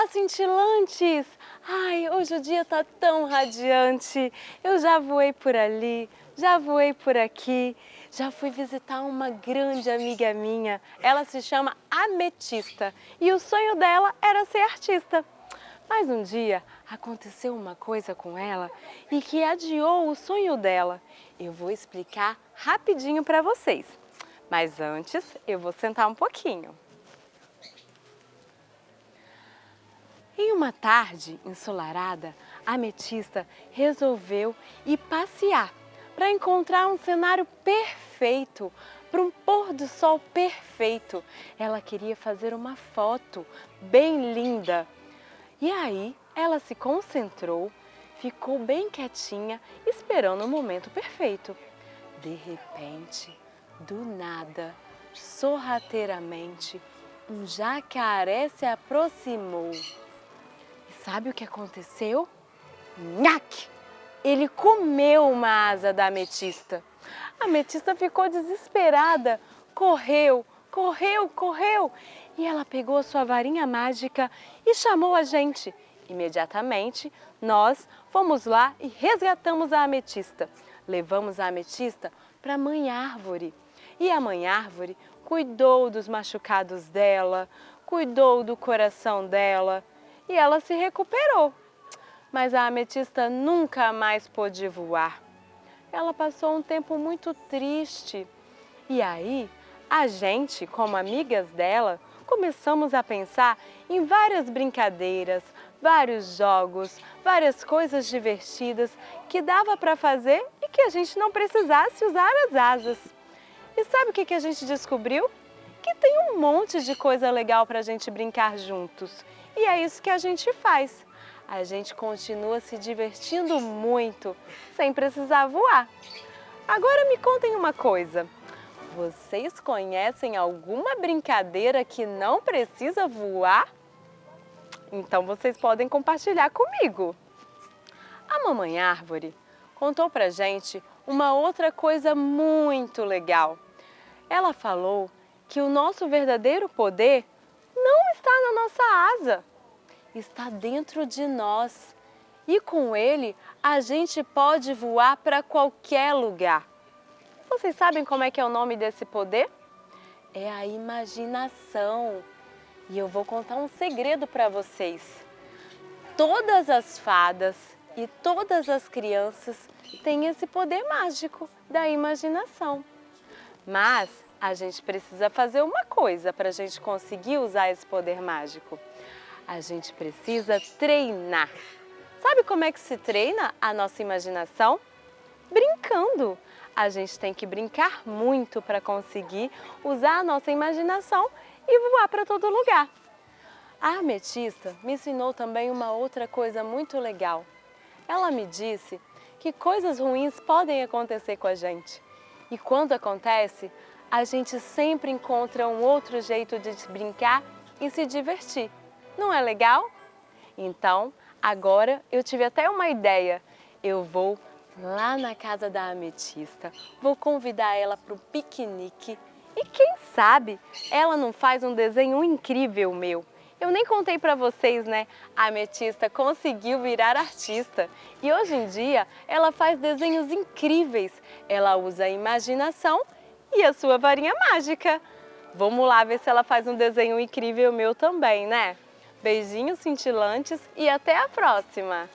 Olá, cintilantes! Ai, hoje o dia tá tão radiante. Eu já voei por ali, já voei por aqui, já fui visitar uma grande amiga minha. Ela se chama Ametista e o sonho dela era ser artista. Mas um dia aconteceu uma coisa com ela e que adiou o sonho dela. Eu vou explicar rapidinho para vocês. Mas antes, eu vou sentar um pouquinho. Em uma tarde ensolarada, a Ametista resolveu ir passear para encontrar um cenário perfeito, para um pôr do sol perfeito. Ela queria fazer uma foto bem linda. E aí ela se concentrou, ficou bem quietinha, esperando o momento perfeito. De repente, do nada, sorrateiramente, um jacaré se aproximou. Sabe o que aconteceu? Nhaque! Ele comeu uma asa da ametista. A ametista ficou desesperada, correu, correu, correu. E ela pegou a sua varinha mágica e chamou a gente. Imediatamente, nós fomos lá e resgatamos a ametista. Levamos a ametista para a mãe árvore. E a mãe árvore cuidou dos machucados dela, cuidou do coração dela. E ela se recuperou, mas a ametista nunca mais pôde voar. Ela passou um tempo muito triste. E aí, a gente, como amigas dela, começamos a pensar em várias brincadeiras, vários jogos, várias coisas divertidas que dava para fazer e que a gente não precisasse usar as asas. E sabe o que a gente descobriu? Que tem um monte de coisa legal para a gente brincar juntos. E é isso que a gente faz. A gente continua se divertindo muito, sem precisar voar. Agora me contem uma coisa. Vocês conhecem alguma brincadeira que não precisa voar? Então vocês podem compartilhar comigo. A mamãe árvore contou pra gente uma outra coisa muito legal. Ela falou que o nosso verdadeiro poder não está na nossa asa, está dentro de nós. E com ele, a gente pode voar para qualquer lugar. Vocês sabem como é que é o nome desse poder? É a imaginação. E eu vou contar um segredo para vocês. Todas as fadas e todas as crianças têm esse poder mágico da imaginação. Mas a gente precisa fazer uma coisa para a gente conseguir usar esse poder mágico. A gente precisa treinar. Sabe como é que se treina a nossa imaginação? Brincando. A gente tem que brincar muito para conseguir usar a nossa imaginação e voar para todo lugar. A ametista me ensinou também uma outra coisa muito legal. Ela me disse que coisas ruins podem acontecer com a gente. E quando acontece, a gente sempre encontra um outro jeito de brincar e se divertir. Não é legal? Então, agora eu tive até uma ideia. Eu vou lá na casa da ametista, vou convidar ela para um piquenique e quem sabe ela não faz um desenho incrível meu. Eu nem contei para vocês, né? A ametista conseguiu virar artista e hoje em dia ela faz desenhos incríveis. Ela usa a imaginação e a sua varinha mágica. Vamos lá ver se ela faz um desenho incrível meu também, né? Beijinhos cintilantes e até a próxima!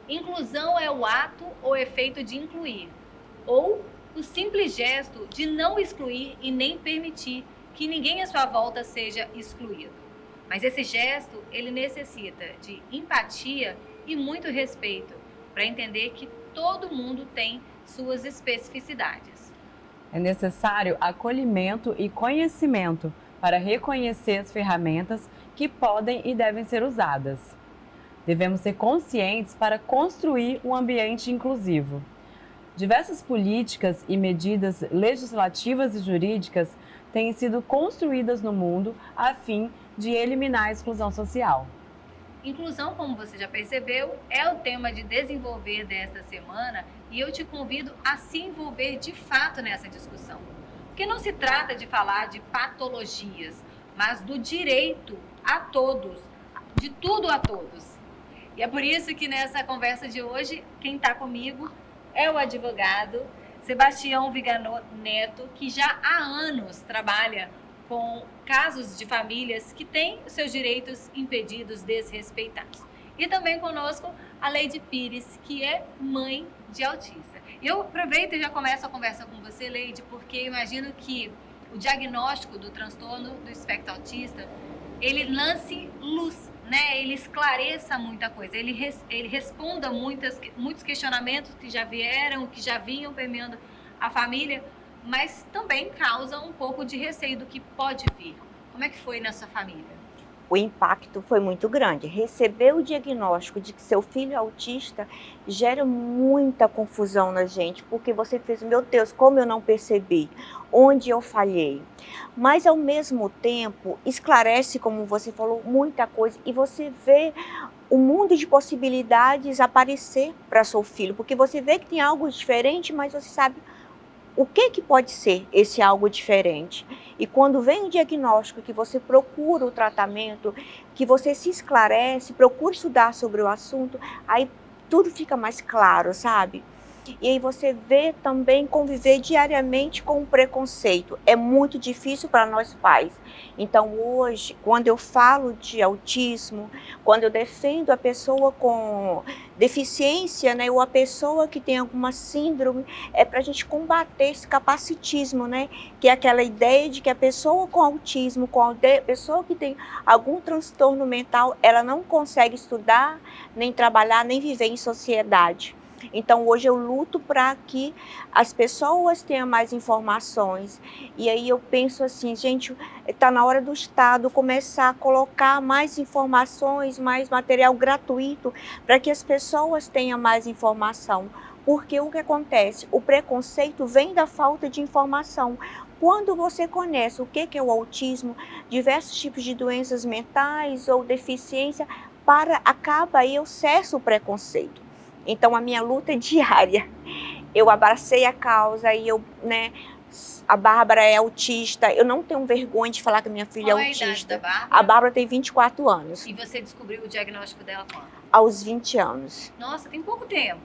Inclusão é o ato ou efeito de incluir, ou o simples gesto de não excluir e nem permitir que ninguém à sua volta seja excluído. Mas esse gesto, ele necessita de empatia e muito respeito para entender que todo mundo tem suas especificidades. É necessário acolhimento e conhecimento para reconhecer as ferramentas que podem e devem ser usadas. Devemos ser conscientes para construir um ambiente inclusivo. Diversas políticas e medidas legislativas e jurídicas têm sido construídas no mundo a fim de eliminar a exclusão social. Inclusão, como você já percebeu, é o tema de desenvolver desta semana e eu te convido a se envolver de fato nessa discussão. Porque não se trata de falar de patologias, mas do direito a todos, de tudo a todos. E é por isso que nessa conversa de hoje, quem está comigo é o advogado Sebastião Viganò Neto, que já há anos trabalha com casos de famílias que têm os seus direitos impedidos, desrespeitados. E também conosco a Leide Pires, que é mãe de autista. Eu aproveito e já começo a conversa com você, Leide, porque imagino que o diagnóstico do transtorno do espectro autista, ele lance luz, né? Ele esclareça muita coisa, ele responda muitos questionamentos que já vieram, que já vinham permeando a família, mas também causa um pouco de receio do que pode vir. Como é que foi na sua família? O impacto foi muito grande. Receber o diagnóstico de que seu filho é autista gera muita confusão na gente, porque você fez, meu Deus, como eu não percebi, onde eu falhei. Mas ao mesmo tempo esclarece, como você falou, muita coisa e você vê o mundo de possibilidades aparecer para seu filho, porque você vê que tem algo diferente, mas você sabe o que pode ser esse algo diferente. E quando vem o diagnóstico, que você procura o tratamento, que você se esclarece, procura estudar sobre o assunto, aí tudo fica mais claro, sabe? E aí você vê também conviver diariamente com o preconceito. É muito difícil para nós pais. Então hoje, quando eu falo de autismo, quando eu defendo a pessoa com deficiência, né, ou a pessoa que tem alguma síndrome, é para a gente combater esse capacitismo, né, que é aquela ideia de que a pessoa com autismo, a pessoa que tem algum transtorno mental, ela não consegue estudar, nem trabalhar, nem viver em sociedade. Então hoje eu luto para que as pessoas tenham mais informações. E aí eu penso assim, gente, está na hora do Estado começar a colocar mais informações, mais material gratuito, para que as pessoas tenham mais informação. Porque o que acontece? O preconceito vem da falta de informação. Quando você conhece o que é o autismo, diversos tipos de doenças mentais ou deficiência, acaba aí, eu cesso o preconceito. Então a minha luta é diária. Eu abracei a causa e a Bárbara é autista. Eu não tenho vergonha de falar que a minha filha Qual é a autista. idade da Bárbara? A Bárbara tem 24 anos. E você descobriu o diagnóstico dela quando? Aos 20 anos. Nossa, tem pouco tempo.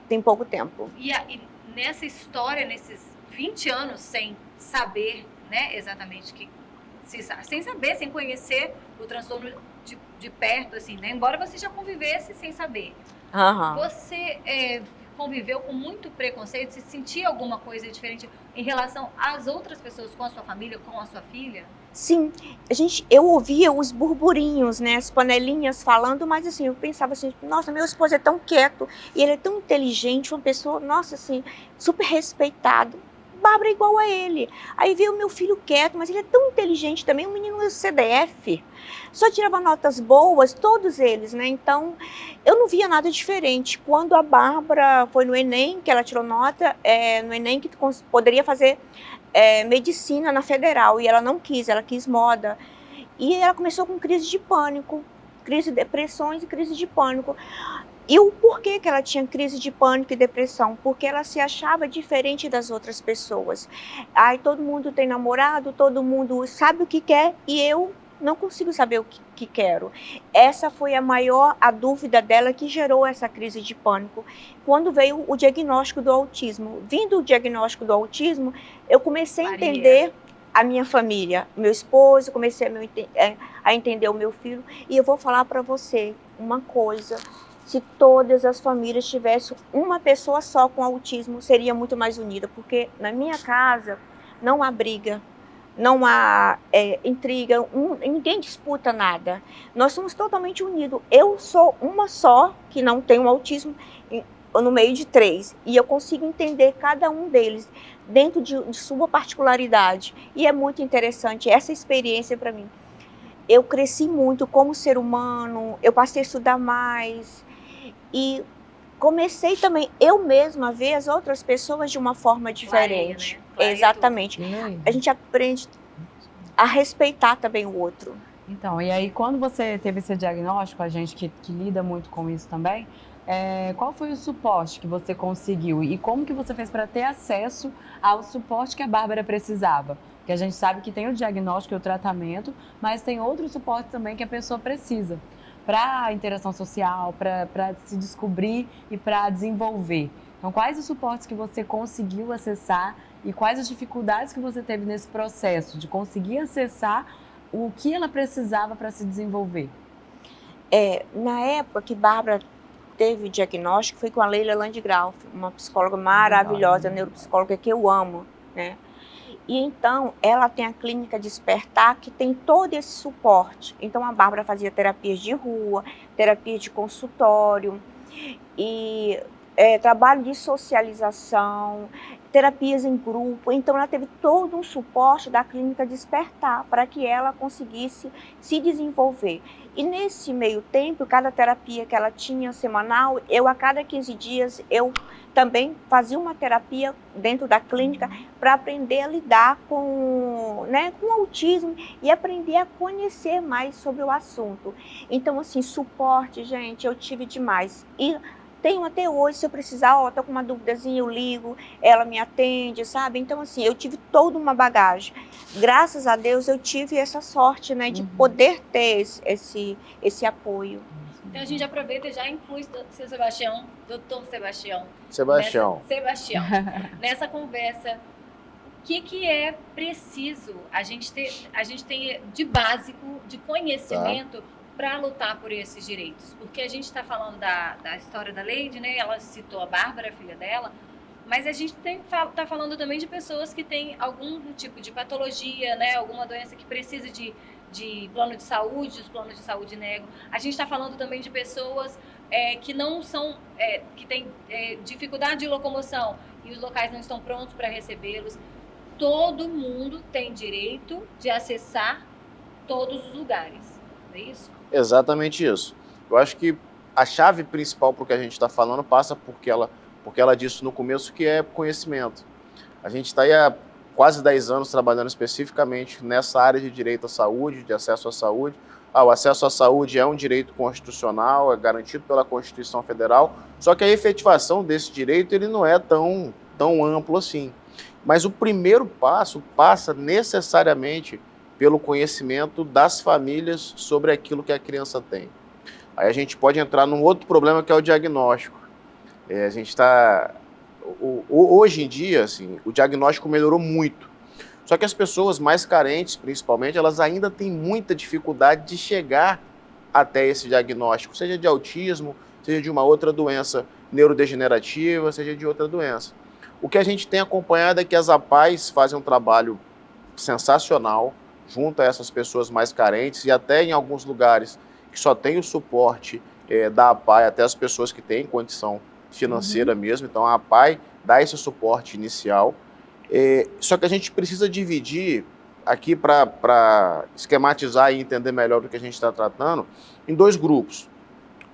Tem pouco tempo. E nessa história, nesses 20 anos, sem saber, né, exatamente sem saber, sem conhecer o transtorno de perto, assim, né? Embora você já convivesse sem saber. Uhum. Você conviveu com muito preconceito? Se sentia alguma coisa diferente em relação às outras pessoas, com a sua família, com a sua filha? Sim, eu ouvia os burburinhos, né, as panelinhas falando, mas assim, eu pensava assim, nossa, meu esposo é tão quieto, e ele é tão inteligente, uma pessoa, nossa, assim, super respeitado. Bárbara é igual a ele. Aí veio o meu filho quieto, mas ele é tão inteligente também, um menino CDF. Só tirava notas boas, todos eles, né? Então, eu não via nada diferente. Quando a Bárbara foi no Enem, que ela tirou nota, no Enem que poderia fazer medicina na Federal, e ela não quis, ela quis moda. E ela começou com crise de pânico, crise de depressões e crise de pânico. E o porquê que ela tinha crise de pânico e depressão? Porque ela se achava diferente das outras pessoas. Ai, todo mundo tem namorado, todo mundo sabe o que quer e eu não consigo saber o que quero. Essa foi a dúvida dela que gerou essa crise de pânico. Quando veio o diagnóstico do autismo. Vindo o diagnóstico do autismo, eu comecei a entender a minha família, meu esposo, comecei a entender o meu filho. E eu vou falar para você uma coisa. Se todas as famílias tivessem uma pessoa só com autismo, seria muito mais unida, porque na minha casa não há briga, não há intriga, ninguém disputa nada. Nós somos totalmente unidos. Eu sou uma só que não tem um autismo no meio de 3, e eu consigo entender cada um deles dentro de sua particularidade. E é muito interessante essa experiência para mim. Eu cresci muito como ser humano, eu passei a estudar mais, e comecei também eu mesma a ver as outras pessoas de uma forma diferente. Clareia, né? Clareia exatamente. A gente aprende a respeitar também o outro. Então, e aí quando você teve esse diagnóstico, a gente que lida muito com isso também, qual foi o suporte que você conseguiu e como que você fez para ter acesso ao suporte que a Bárbara precisava? Porque a gente sabe que tem o diagnóstico e o tratamento, mas tem outros suportes também que a pessoa precisa para a interação social, para se descobrir e para desenvolver. Então, quais os suportes que você conseguiu acessar e quais as dificuldades que você teve nesse processo de conseguir acessar o que ela precisava para se desenvolver? Na época que Bárbara teve o diagnóstico, foi com a Leila Landgraf, uma psicóloga maravilhosa, neuropsicóloga que eu amo, né? E então, ela tem a clínica Despertar, que tem todo esse suporte. Então, a Bárbara fazia terapias de rua, terapias de consultório, e trabalho de socialização, terapias em grupo. Então, ela teve todo um suporte da clínica Despertar para que ela conseguisse se desenvolver. E nesse meio tempo, cada terapia que ela tinha semanal, a cada 15 dias, eu também fazia uma terapia dentro da clínica para aprender a lidar com o autismo e aprender a conhecer mais sobre o assunto. Então, assim, suporte, gente, eu tive demais. E tenho até hoje, se eu precisar, tô com uma duvidazinha, eu ligo, ela me atende, sabe? Então, assim, eu tive toda uma bagagem. Graças a Deus, eu tive essa sorte, né, de poder ter esse apoio. Então a gente aproveita e já inclui o seu Sebastião, doutor Sebastião. Sebastião. Nessa conversa, o que é preciso a gente ter de básico, de conhecimento, para lutar por esses direitos? Porque a gente está falando da história da Leide, né? Ela citou a Bárbara, a filha dela, mas a gente está falando também de pessoas que têm algum tipo de patologia, né? Alguma doença que precisa de plano de saúde, os planos de saúde negam. A gente está falando também de pessoas que não são, que têm dificuldade de locomoção e os locais não estão prontos para recebê-los. Todo mundo tem direito de acessar todos os lugares, não é isso? Exatamente isso. Eu acho que a chave principal para o que a gente está falando passa porque ela disse no começo que é conhecimento. A gente está aí há quase 10 anos trabalhando especificamente nessa área de direito à saúde, de acesso à saúde. O acesso à saúde é um direito constitucional, é garantido pela Constituição Federal, só que a efetivação desse direito ele não é tão amplo assim. Mas o primeiro passo passa necessariamente pelo conhecimento das famílias sobre aquilo que a criança tem. Aí a gente pode entrar num outro problema que é o diagnóstico. A gente está... Hoje em dia, assim, o diagnóstico melhorou muito. Só que as pessoas mais carentes, principalmente, elas ainda têm muita dificuldade de chegar até esse diagnóstico, seja de autismo, seja de uma outra doença neurodegenerativa, seja de outra doença. O que a gente tem acompanhado é que as APAES fazem um trabalho sensacional junto a essas pessoas mais carentes e até em alguns lugares que só tem o suporte da APAE, até as pessoas que têm condição financeira mesmo, então a APAE dá esse suporte inicial, só que a gente precisa dividir aqui para esquematizar e entender melhor do que a gente está tratando, em dois grupos.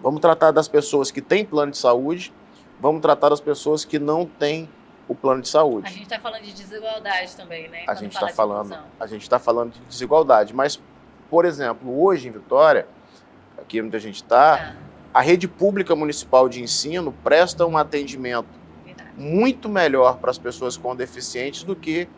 Vamos tratar das pessoas que têm plano de saúde, vamos tratar das pessoas que não têm o plano de saúde. A gente está falando de desigualdade também, né? A gente está falando de desigualdade, mas, por exemplo, hoje em Vitória, aqui onde a gente está, a rede pública municipal de ensino presta um atendimento muito melhor para as pessoas com deficientes do que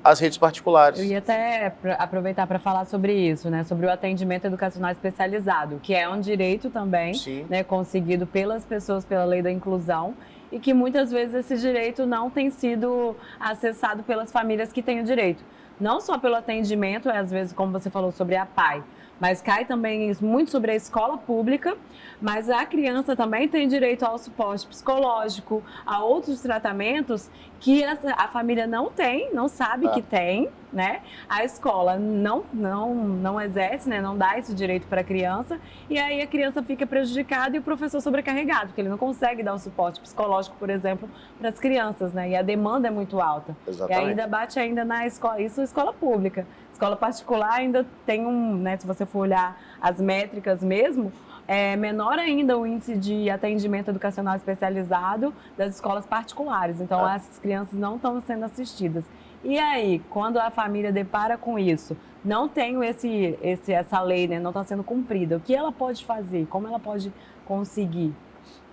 as redes particulares. Eu ia até aproveitar para falar sobre isso, né? Sobre o atendimento educacional especializado, que é um direito também, né, conseguido pelas pessoas pela lei da inclusão, e que muitas vezes esse direito não tem sido acessado pelas famílias que têm o direito. Não só pelo atendimento, às vezes, como você falou sobre a PAI, mas cai também muito sobre a escola pública, mas a criança também tem direito ao suporte psicológico, a outros tratamentos que a família não tem, não sabe que tem, né? A escola não exerce, né? Não dá esse direito para a criança, e aí a criança fica prejudicada e o professor sobrecarregado, porque ele não consegue dar um suporte psicológico, por exemplo, para as crianças, né? E a demanda é muito alta. Exatamente. E ainda bate ainda na escola, isso é escola pública. Escola particular ainda tem né, se você for olhar as métricas mesmo, é menor ainda o índice de atendimento educacional especializado das escolas particulares. Então, essas crianças não estão sendo assistidas. E aí, quando a família depara com isso, não tem essa lei, né, não está sendo cumprida, o que ela pode fazer? Como ela pode conseguir?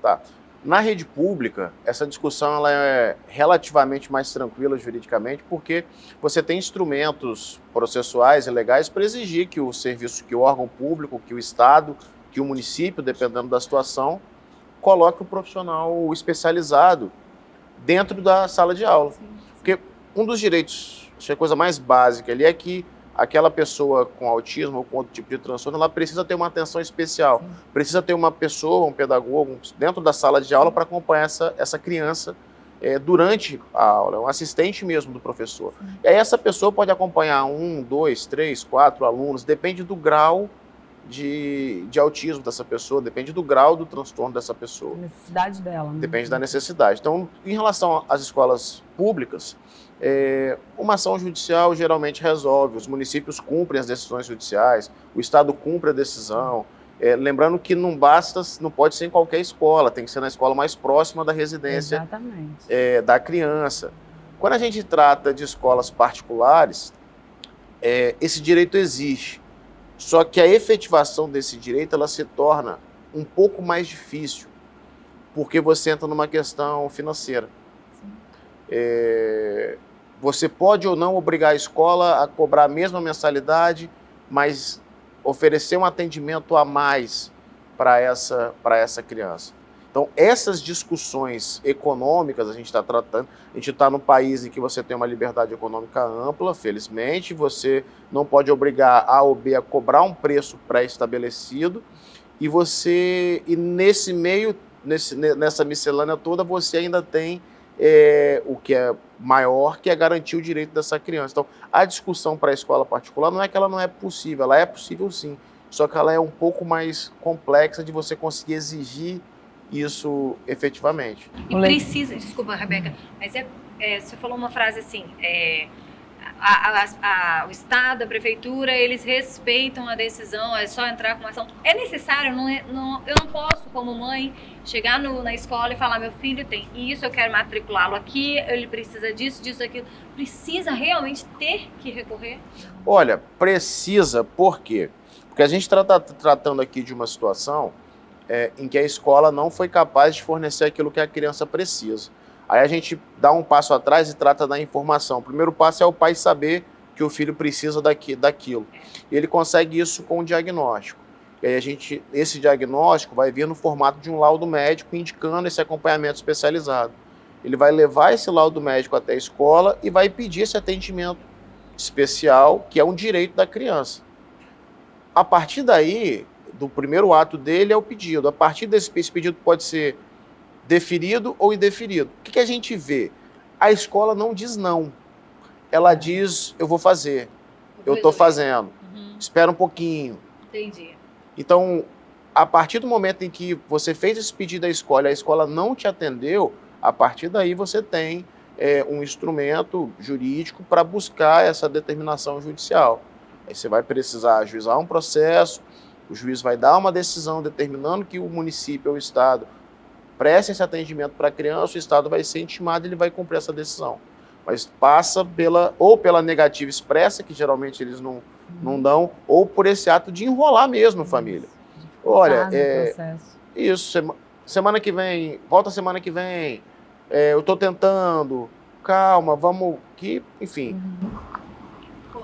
Tá. Na rede pública, essa discussão ela é relativamente mais tranquila juridicamente, porque você tem instrumentos processuais e legais para exigir que o serviço, que o órgão público, que o Estado, que o município, dependendo da situação, coloque um profissional especializado dentro da sala de aula. Porque um dos direitos, acho que a coisa mais básica ali é que aquela pessoa com autismo ou com outro tipo de transtorno, ela precisa ter uma atenção especial. Precisa ter uma pessoa, um pedagogo, dentro da sala de aula para acompanhar essa criança durante a aula, um assistente mesmo do professor. E aí essa pessoa pode acompanhar 1, 2, 3, 4 alunos, depende do grau de autismo dessa pessoa, depende do grau do transtorno dessa pessoa. A necessidade dela, né? Depende da necessidade. Então, em relação às escolas públicas, uma ação judicial geralmente resolve, os municípios cumprem as decisões judiciais, o Estado cumpre a decisão, lembrando que não pode ser em qualquer escola, tem que ser na escola mais próxima da residência da criança. Quando a gente trata de escolas particulares, esse direito existe, só que a efetivação desse direito ela se torna um pouco mais difícil, porque você entra numa questão financeira. Você pode ou não obrigar a escola a cobrar a mesma mensalidade, mas oferecer um atendimento a mais para essa criança. Então, essas discussões econômicas a gente está tratando, a gente está num país em que você tem uma liberdade econômica ampla, felizmente, você não pode obrigar A ou B a cobrar um preço pré-estabelecido, e nesse meio, nessa miscelânea toda, você ainda tem o que é maior, que é garantir o direito dessa criança. Então, a discussão para a escola particular não é que ela não é possível, ela é possível sim, só que ela é um pouco mais complexa de você conseguir exigir isso efetivamente. E precisa, desculpa, Rebeca, mas você falou uma frase assim, o Estado, a Prefeitura, eles respeitam a decisão, é só entrar com uma ação. É necessário, eu não posso, como mãe, chegar na escola e falar, meu filho tem isso, eu quero matriculá-lo aqui, ele precisa disso, aquilo. Precisa realmente ter que recorrer? Olha, precisa, por quê? Porque a gente está tratando aqui de uma situação em que a escola não foi capaz de fornecer aquilo que a criança precisa. Aí a gente dá um passo atrás e trata da informação. O primeiro passo é o pai saber que o filho precisa daquilo. E ele consegue isso com o diagnóstico. E aí esse diagnóstico vai vir no formato de um laudo médico indicando esse acompanhamento especializado. Ele vai levar esse laudo médico até a escola e vai pedir esse atendimento especial, que é um direito da criança. A partir daí, do primeiro ato dele é o pedido. A partir esse pedido pode ser deferido ou indeferido. O que a gente vê? A escola não diz não. Ela diz, eu vou fazer, eu estou fazendo, espera um pouquinho. Entendi. Então, a partir do momento em que você fez esse pedido à escola e a escola não te atendeu, a partir daí você tem um instrumento jurídico para buscar essa determinação judicial. Aí você vai precisar ajuizar um processo, o juiz vai dar uma decisão determinando que o município ou o Estado preste esse atendimento para a criança, o Estado vai ser intimado e ele vai cumprir essa decisão. Mas passa pela negativa expressa, que geralmente eles não dão, ou por esse ato de enrolar mesmo a família. Olha, isso, semana que vem, volta semana que vem, eu estou tentando, calma, vamos, enfim.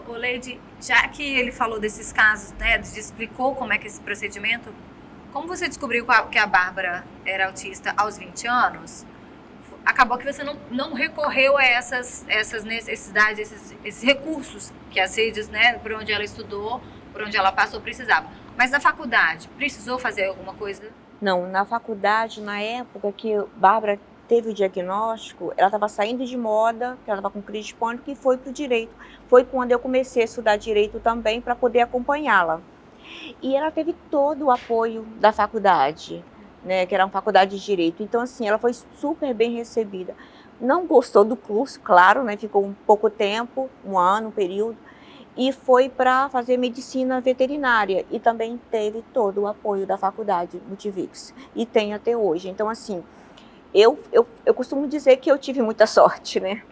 Ô Leide, já que ele falou desses casos, né, explicou como é que esse procedimento, como você descobriu que a Bárbara era autista aos 20 anos, acabou que você não recorreu a essas necessidades, esses recursos que as redes, né, por onde ela estudou, por onde ela passou, precisavam. Mas na faculdade, precisou fazer alguma coisa? Não, na faculdade, na época que Bárbara teve o diagnóstico, ela estava saindo de moda, ela estava com crise de pânico e foi para o direito. Foi quando eu comecei a estudar direito também para poder acompanhá-la. E ela teve todo o apoio da faculdade, né, que era uma faculdade de direito. Então, assim, ela foi super bem recebida. Não gostou do curso, claro, né, ficou um pouco tempo, um ano, um período, e foi para fazer medicina veterinária. E também teve todo o apoio da faculdade Multivix. E tem até hoje. Então, assim, eu costumo dizer que eu tive muita sorte, né?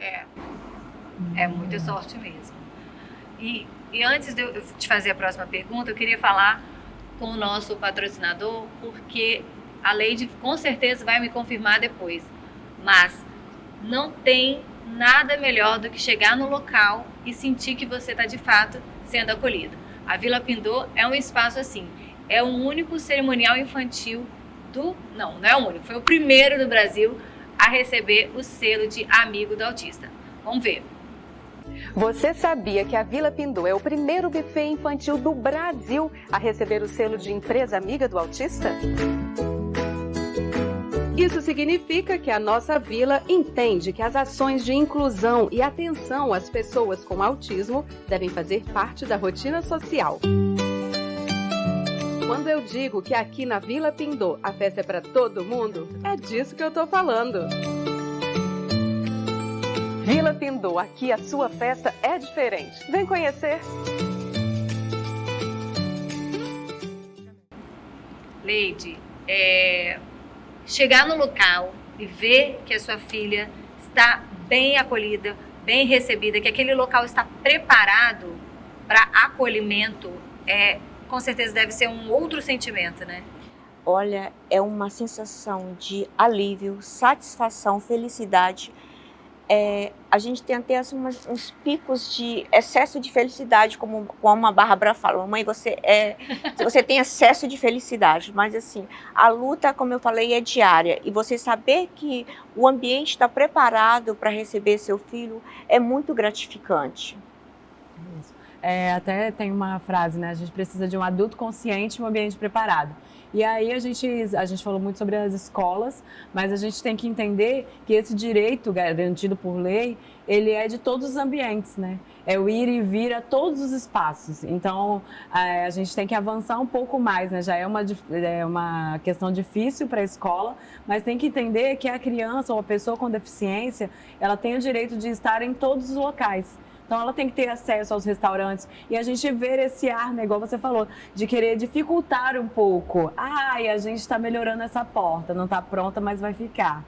É muita sorte mesmo. E antes de eu te fazer a próxima pergunta, eu queria falar com o nosso patrocinador, porque A Leide com certeza vai me confirmar depois. Mas não tem nada melhor do que chegar no local e sentir que você está de fato sendo acolhido. A Vila Pindô é um espaço assim. É o único cerimonial infantil não é o único, foi o primeiro do Brasil a receber o selo de amigo do autista. Vamos ver. Você sabia que a Vila Pindô é o primeiro buffet infantil do Brasil a receber o selo de empresa amiga do autista? Isso significa que a nossa vila entende que as ações de inclusão e atenção às pessoas com autismo devem fazer parte da rotina social. Quando eu digo que aqui na Vila Pindô a festa é para todo mundo, é disso que eu tô falando. Vila Pindô, aqui a sua festa é diferente. Vem conhecer! Leide, chegar no local e ver que a sua filha está bem acolhida, bem recebida, que aquele local está preparado para acolhimento, com certeza deve ser um outro sentimento, né? Olha, é uma sensação de alívio, satisfação, felicidade. A gente tem até assim, uns picos de excesso de felicidade, como a Bárbara falou. Mãe, você tem excesso de felicidade, mas assim, a luta, como eu falei, é diária. E você saber que o ambiente está preparado para receber seu filho é muito gratificante. Até tem uma frase, né? A gente precisa de um adulto consciente e um ambiente preparado. E aí a gente falou muito sobre as escolas, mas a gente tem que entender que esse direito garantido por lei, ele é de todos os ambientes, né? É o ir e vir a todos os espaços. Então, a gente tem que avançar um pouco mais, né? Já é uma questão difícil para a escola, mas tem que entender que a criança ou a pessoa com deficiência, ela tem o direito de estar em todos os locais. Então, ela tem que ter acesso aos restaurantes e a gente ver esse ar, né, igual você falou, de querer dificultar um pouco. A gente está melhorando essa porta, não está pronta, mas vai ficar.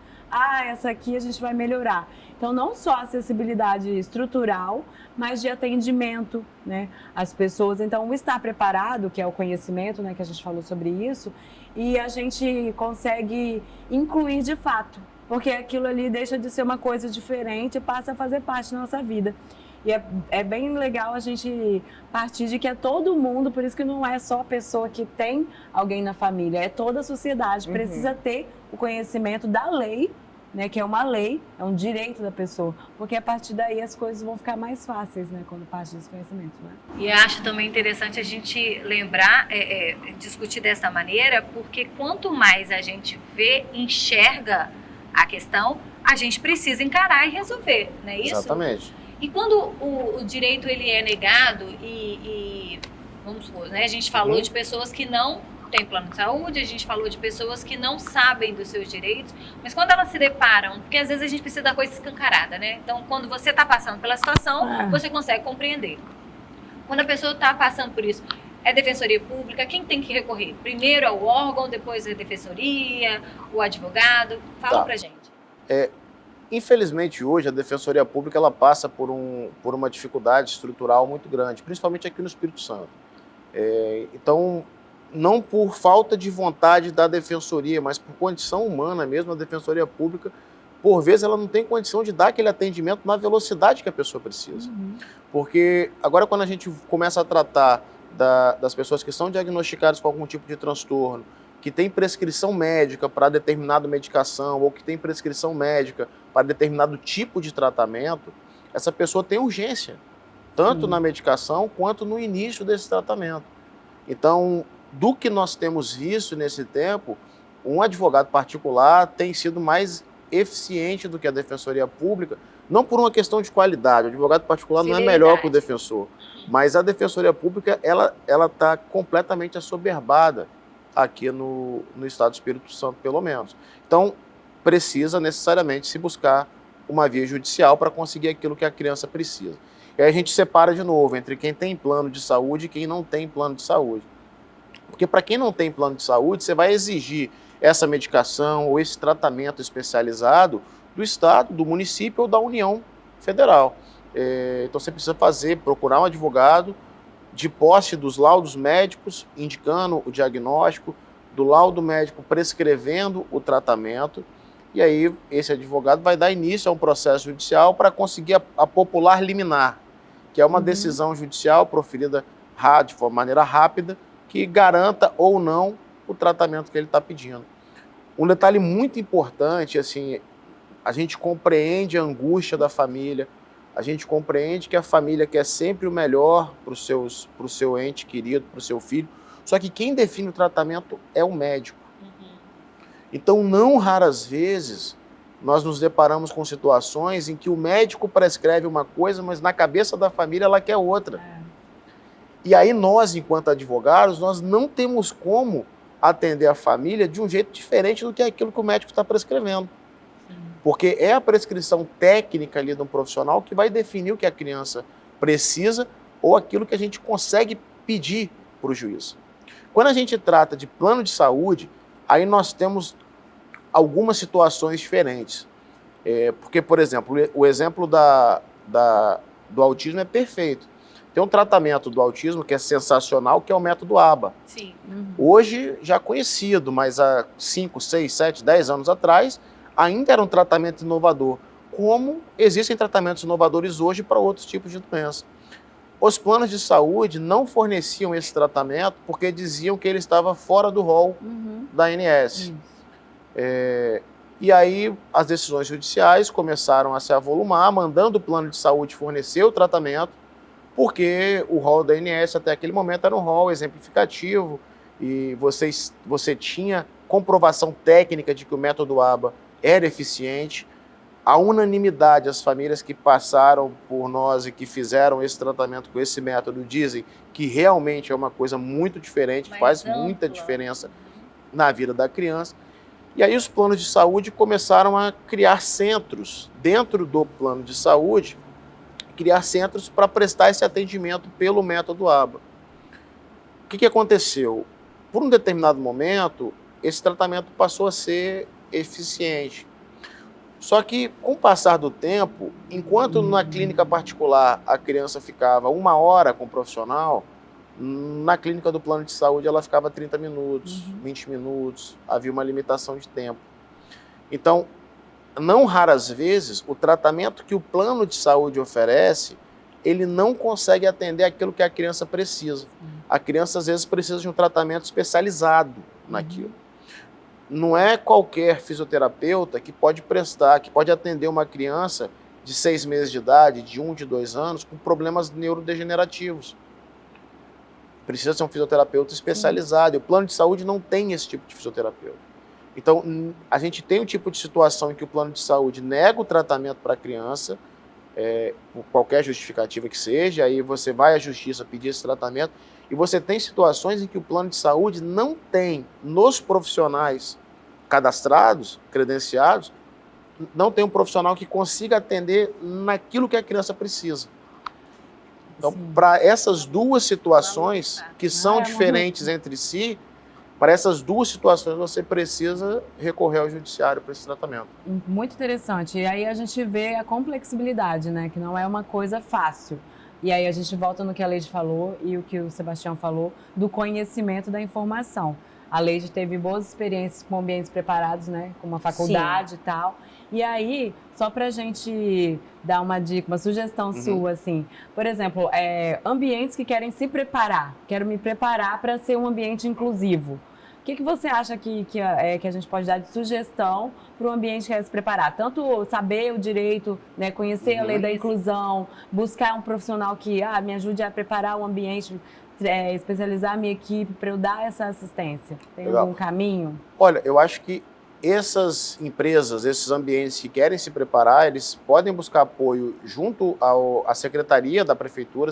Essa aqui a gente vai melhorar. Então, não só acessibilidade estrutural, mas de atendimento, né, às pessoas. Então, o estar preparado, que é o conhecimento, né, que a gente falou sobre isso, e a gente consegue incluir de fato, porque aquilo ali deixa de ser uma coisa diferente e passa a fazer parte da nossa vida. E é bem legal a gente partir de que é todo mundo, por isso que não é só a pessoa que tem alguém na família, é toda a sociedade. Precisa ter o conhecimento da lei, né, que é uma lei, é um direito da pessoa, porque a partir daí as coisas vão ficar mais fáceis, né, quando parte desse conhecimento. Né? E acho também interessante a gente lembrar, discutir dessa maneira, porque quanto mais a gente vê, enxerga a questão, a gente precisa encarar e resolver, não é isso? Exatamente. E quando o direito ele é negado vamos supor, né, a gente falou de pessoas que não têm plano de saúde, a gente falou de pessoas que não sabem dos seus direitos, mas quando elas se deparam, porque às vezes a gente precisa da coisa escancarada, né? Então, quando você está passando pela situação, você consegue compreender. Quando a pessoa está passando por isso, é defensoria pública, quem tem que recorrer? Primeiro é o órgão, depois é a defensoria, o advogado. Fala pra gente. Infelizmente, hoje, a Defensoria Pública ela passa por uma dificuldade estrutural muito grande, principalmente aqui no Espírito Santo. Então, não por falta de vontade da Defensoria, mas por condição humana mesmo, a Defensoria Pública, por vezes, ela não tem condição de dar aquele atendimento na velocidade que a pessoa precisa. Porque agora, quando a gente começa a tratar das pessoas que são diagnosticadas com algum tipo de transtorno, que tem prescrição médica para determinada medicação ou que tem prescrição médica para determinado tipo de tratamento, essa pessoa tem urgência, tanto na medicação quanto no início desse tratamento. Então, do que nós temos visto nesse tempo, um advogado particular tem sido mais eficiente do que a Defensoria Pública, não por uma questão de qualidade, o advogado particular não é melhor que o defensor, mas a Defensoria Pública ela está completamente assoberbada aqui no Estado do Espírito Santo, pelo menos. Então, precisa necessariamente se buscar uma via judicial para conseguir aquilo que a criança precisa. E aí a gente separa de novo entre quem tem plano de saúde e quem não tem plano de saúde. Porque para quem não tem plano de saúde, você vai exigir essa medicação ou esse tratamento especializado do Estado, do município ou da União Federal. Então você precisa procurar um advogado de posse dos laudos médicos, indicando o diagnóstico, do laudo médico prescrevendo o tratamento, e aí esse advogado vai dar início a um processo judicial para conseguir a popular liminar, que é uma decisão judicial proferida de maneira rápida, que garanta ou não o tratamento que ele está pedindo. Um detalhe muito importante, assim, a gente compreende a angústia da família, a gente compreende que a família quer sempre o melhor para o seu ente querido, para o seu filho, só que quem define o tratamento é o médico. Então, não raras vezes, nós nos deparamos com situações em que o médico prescreve uma coisa, mas na cabeça da família ela quer outra. E aí nós, enquanto advogados, nós não temos como atender a família de um jeito diferente do que aquilo que o médico está prescrevendo. Porque é a prescrição técnica ali de um profissional que vai definir o que a criança precisa ou aquilo que a gente consegue pedir para o juiz. Quando a gente trata de plano de saúde, aí nós temos algumas situações diferentes. Porque, por exemplo, o exemplo do autismo é perfeito. Tem um tratamento do autismo que é sensacional, que é o método ABA. Sim. Hoje já conhecido, mas há 5, 6, 7, 10 anos atrás, ainda era um tratamento inovador. Como existem tratamentos inovadores hoje para outros tipos de doença. Os planos de saúde não forneciam esse tratamento porque diziam que ele estava fora do rol da ANS. E aí as decisões judiciais começaram a se avolumar, mandando o plano de saúde fornecer o tratamento, porque o rol da ANS até aquele momento era um rol exemplificativo e você tinha comprovação técnica de que o método ABA era eficiente. A unanimidade, as famílias que passaram por nós e que fizeram esse tratamento com esse método dizem que realmente é uma coisa muito diferente, faz muita diferença na vida da criança. E aí os planos de saúde começaram a criar centros dentro do plano de saúde, criar centros para prestar esse atendimento pelo método ABA. O que aconteceu? Por um determinado momento, esse tratamento passou a ser eficiente. Só que, com o passar do tempo, enquanto na clínica particular a criança ficava 1 hora com o profissional, na clínica do plano de saúde ela ficava 30 minutos, 20 minutos, havia uma limitação de tempo. Então, não raras vezes, o tratamento que o plano de saúde oferece, ele não consegue atender aquilo que a criança precisa. A criança, às vezes, precisa de um tratamento especializado naquilo. Não é qualquer fisioterapeuta que pode prestar, que pode atender uma criança de 6 meses de idade, de 1, de 2 anos, com problemas neurodegenerativos. Precisa ser um fisioterapeuta especializado. E o plano de saúde não tem esse tipo de fisioterapeuta. Então, a gente tem um tipo de situação em que o plano de saúde nega o tratamento para a criança, por qualquer justificativa que seja, aí você vai à justiça pedir esse tratamento, e você tem situações em que o plano de saúde não tem, nos profissionais cadastrados, credenciados, não tem um profissional que consiga atender naquilo que a criança precisa. Então, para essas duas situações, que são diferentes entre si, para essas duas situações você precisa recorrer ao judiciário para esse tratamento. Muito interessante. E aí a gente vê a complexibilidade, né? Que não é uma coisa fácil. E aí a gente volta no que a Leide falou e o que o Sebastião falou do conhecimento da informação. A Leide teve boas experiências com ambientes preparados, né? Com uma faculdade e tal. E aí, só pra gente dar uma dica, uma sugestão sua, assim. Por exemplo, ambientes que querem se preparar. Quero me preparar para ser um ambiente inclusivo. O que você acha que a gente pode dar de sugestão para o ambiente que quer se preparar? Tanto saber o direito, né, conhecer a lei da inclusão, buscar um profissional que me ajude a preparar o ambiente, especializar a minha equipe para eu dar essa assistência. Tem algum caminho? Olha, eu acho que essas empresas, esses ambientes que querem se preparar, eles podem buscar apoio junto à secretaria da prefeitura,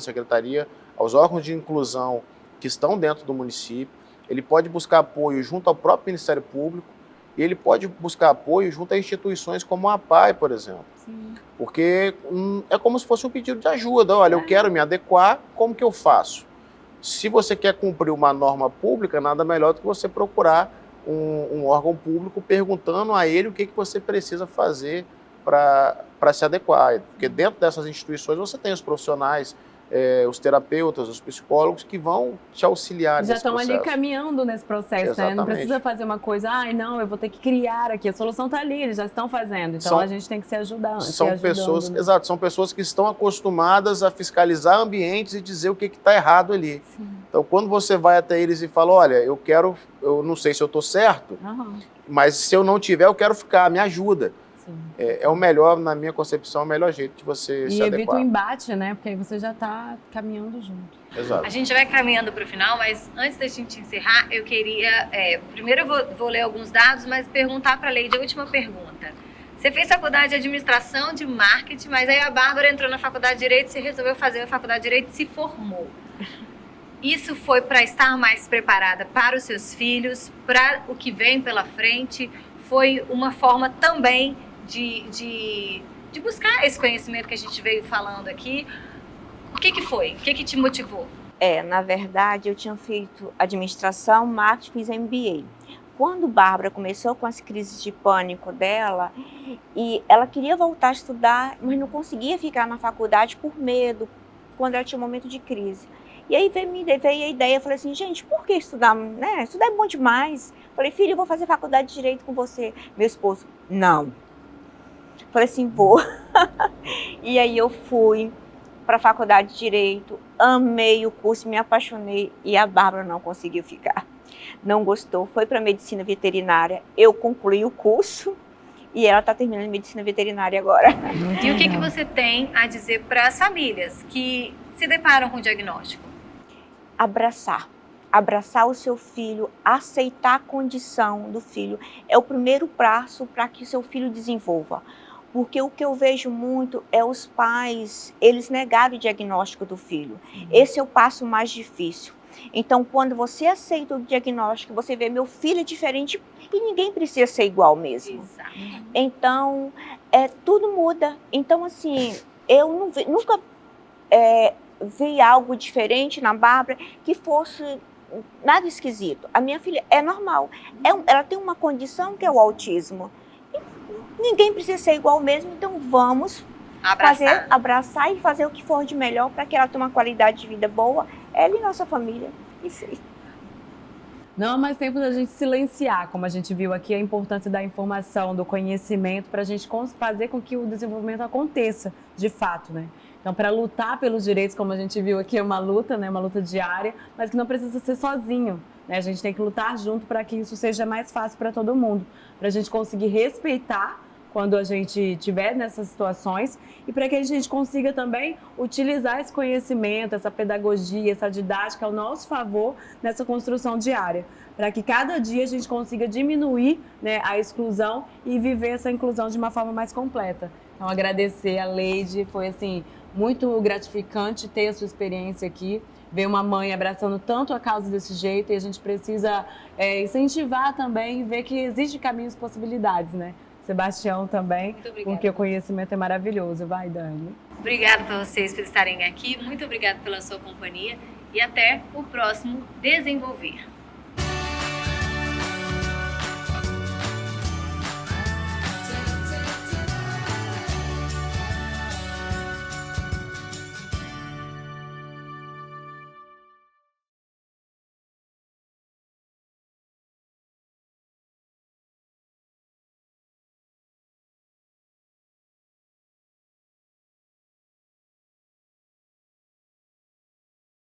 aos órgãos de inclusão que estão dentro do município. Ele pode buscar apoio junto ao próprio Ministério Público e ele pode buscar apoio junto a instituições como a APAE, por exemplo. Sim. Porque é como se fosse um pedido de ajuda. Olha, eu quero me adequar, como que eu faço? Se você quer cumprir uma norma pública, nada melhor do que você procurar um órgão público perguntando a ele o que você precisa fazer para se adequar. Porque dentro dessas instituições você tem os profissionais os terapeutas, os psicólogos que vão te auxiliar Já nesse estão ali processo. caminhando nesse processo, né? Não Exatamente. precisa fazer uma coisa, não, eu vou ter que criar aqui. A solução está ali, eles já estão fazendo. Então a gente tem que se ajudar. São pessoas, exato, são pessoas que estão acostumadas a fiscalizar ambientes e dizer o que está errado ali. Sim. Então, quando você vai até eles e fala, olha, eu não sei se eu estou certo, mas se eu não tiver, eu quero ficar, me ajuda. É o melhor, na minha concepção, é o melhor jeito de você se adequar. E evita o embate, né? Porque aí você já está caminhando junto. Exato. A gente vai caminhando para o final, mas antes da gente encerrar, eu queria... primeiro eu vou ler alguns dados, mas perguntar para a Leide a última pergunta. Você fez faculdade de administração, de marketing, mas aí a Bárbara entrou na faculdade de Direito, você resolveu fazer a faculdade de Direito e se formou. Isso foi para estar mais preparada para os seus filhos, para o que vem pela frente? Foi uma forma também de buscar esse conhecimento que a gente veio falando aqui? O que foi? O que te motivou? Na verdade, eu tinha feito administração, marketing, fiz MBA. Quando Bárbara começou com as crises de pânico dela, e ela queria voltar a estudar, mas não conseguia ficar na faculdade por medo, quando ela tinha um momento de crise. E aí veio a ideia, eu falei assim, gente, por que estudar? Né? Estudar é bom demais. Falei, filho, eu vou fazer faculdade de Direito com você. Meu esposo, não. Falei assim, vou. E aí eu fui para a faculdade de Direito, amei o curso, me apaixonei, e a Bárbara não conseguiu ficar. Não gostou, foi para Medicina Veterinária, eu concluí o curso, e ela está terminando Medicina Veterinária agora. E o que você tem a dizer para as famílias que se deparam com o diagnóstico? Abraçar o seu filho, aceitar a condição do filho, é o primeiro passo para que o seu filho desenvolva. Porque o que eu vejo muito é os pais, eles negarem o diagnóstico do filho. Esse é o passo mais difícil. Então, quando você aceita o diagnóstico, você vê, meu filho é diferente e ninguém precisa ser igual mesmo. Exato. Então, tudo muda. Então, assim, eu nunca vi algo diferente na Bárbara que fosse nada esquisito. A minha filha é normal. Ela tem uma condição que é o autismo. Ninguém precisa ser igual mesmo, então vamos abraçar e fazer o que for de melhor para que ela tenha uma qualidade de vida boa, ela e nossa família. Isso aí. Não há mais tempo da gente silenciar, como a gente viu aqui, a importância da informação, do conhecimento, para a gente fazer com que o desenvolvimento aconteça, de fato, né? Então, para lutar pelos direitos, como a gente viu aqui, é uma luta, né? Uma luta diária, mas que não precisa ser sozinho, né? A gente tem que lutar junto para que isso seja mais fácil para todo mundo, para a gente conseguir respeitar quando a gente estiver nessas situações e para que a gente consiga também utilizar esse conhecimento, essa pedagogia, essa didática ao nosso favor nessa construção diária, para que cada dia a gente consiga diminuir, né, a exclusão e viver essa inclusão de uma forma mais completa. Então, agradecer a Leide, foi assim muito gratificante ter a sua experiência aqui, ver uma mãe abraçando tanto a causa desse jeito, e a gente precisa incentivar também e ver que existem caminhos e possibilidades, né? Sebastião também, porque o conhecimento é maravilhoso. Vai, Dani. Obrigada por vocês por estarem aqui, muito obrigada pela sua companhia e até o próximo Desenvolver.